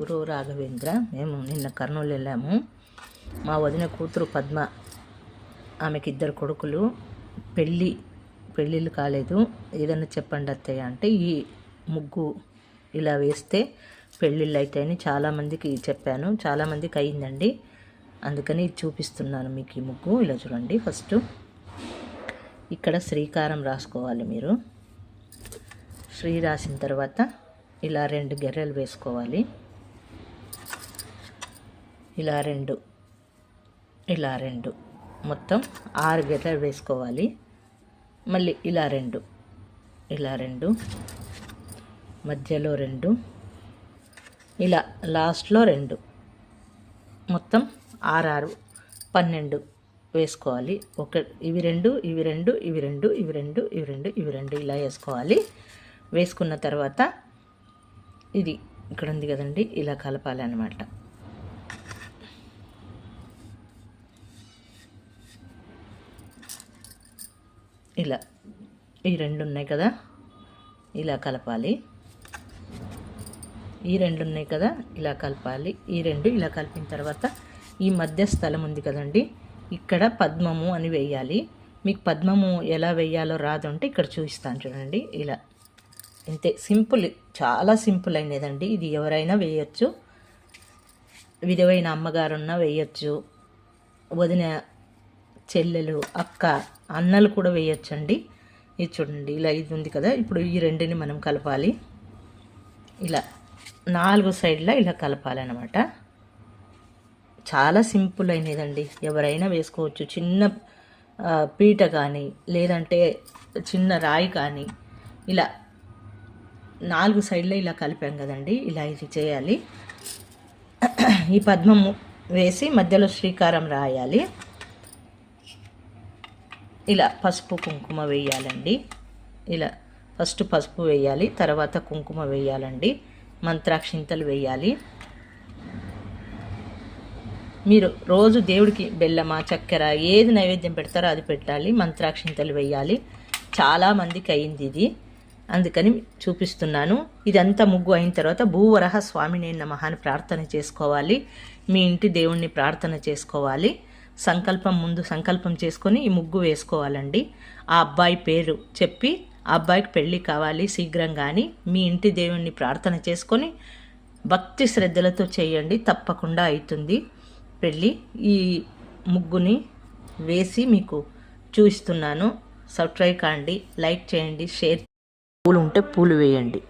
గురు రాఘవేంద్ర. మేము నిన్న కర్నూలు వెళ్ళాము. మా వదిన కూతురు పద్మ, ఆమెకి 2 కొడుకులు, పెళ్ళిళ్ళు కాలేదు. ఏదన్నా చెప్పండి అత్తయ్య అంటే ఈ ముగ్గు ఇలా వేస్తే పెళ్ళిళ్ళు అవుతాయని చాలామందికి చెప్పాను. చాలామందికి అయిందండి. అందుకని చూపిస్తున్నాను మీకు ఈ ముగ్గు. ఇలా చూడండి. ఫస్ట్ ఇక్కడ శ్రీకారం రాసుకోవాలి. మీరు శ్రీ రాసిన తర్వాత ఇలా 2 గెర్రెలు వేసుకోవాలి. ఇలా 2 మొత్తం 6 గెర్రెలు వేసుకోవాలి. మళ్ళీ ఇలా 2 మధ్యలో 2 ఇలా లాస్ట్లో 2 మొత్తం 6 12 వేసుకోవాలి. ఇవి 2 ఇవి 2 ఇవి 2 ఇవి 2 ఇవి 2 ఇవి 2 ఇలా వేసుకోవాలి. వేసుకున్న తర్వాత ఇది ఇక్కడ ఉంది కదండి, ఇలా కలపాలి అన్నమాట. ఇలా ఈ 2 ఉన్నాయి కదా, ఇలా కలపాలి. ఈ 2 ఉన్నాయి కదా, ఇలా కలపాలి. ఈ 2 ఇలా కలిపిన తర్వాత ఈ మధ్య స్థలం ఉంది కదండి, ఇక్కడ పద్మము అని వేయాలి. మీకు పద్మము ఎలా వేయాలో రాదు అంటే ఇక్కడ చూపిస్తాను చూడండి. ఇలా ఇంతే, సింపుల్, చాలా సింపుల్ అయినదండి. ఇది ఎవరైనా వేయచ్చు. విధవైన అమ్మగారున్నా వేయచ్చు, వదిన, చెల్లెలు, అక్క, అన్నలు కూడా వేయచ్చండి. ఇది చూడండి, ఇలా ఇది ఉంది కదా. ఇప్పుడు ఈ 2ని మనం కలపాలి. ఇలా 4 సైడ్లా ఇలా కలపాలి అన్నమాట. చాలా సింపుల్ అయినదండి, ఎవరైనా వేసుకోవచ్చు. చిన్న పీట కానీ లేదంటే చిన్న రాయి కానీ ఇలా 4 సైడ్లో ఇలా కలిపాం కదండి. ఇలా ఇది చేయాలి. ఈ పద్మము వేసి మధ్యలో శ్రీకారం రాయాలి. ఇలా పసుపు కుంకుమ వేయాలండి. ఇలా ఫస్ట్ పసుపు వేయాలి, తర్వాత కుంకుమ వేయాలండి. మంత్రాక్షింతలు వేయాలి. మీరు రోజు దేవుడికి బెల్లమా చక్కెర ఏది నైవేద్యం పెడతారో అది పెట్టాలి. మంత్రాక్షింతలు వేయాలి. చాలామందికి అయింది ఇది, అందుకని చూపిస్తున్నాను. ఇదంతా ముగ్గు అయిన తర్వాత భూవరహ స్వామినే నమః అని ప్రార్థన చేసుకోవాలి. మీ ఇంటి దేవుణ్ణి ప్రార్థన చేసుకోవాలి. ముందు సంకల్పం చేసుకొని ఈ ముగ్గు వేసుకోవాలండి. ఆ అబ్బాయి పేరు చెప్పి ఆ అబ్బాయికి పెళ్ళి కావాలి శీఘ్రంగాని మీ ఇంటి దేవుణ్ణి ప్రార్థన చేసుకొని భక్తి శ్రద్ధలతో చేయండి, తప్పకుండా అవుతుంది పెళ్ళి. ఈ ముగ్గుని వేసి మీకు చూపిస్తున్నాను. సబ్స్క్రైబ్ కాండి, లైక్ చేయండి, షేర్. పూలు ఉంటే పూలు వేయండి.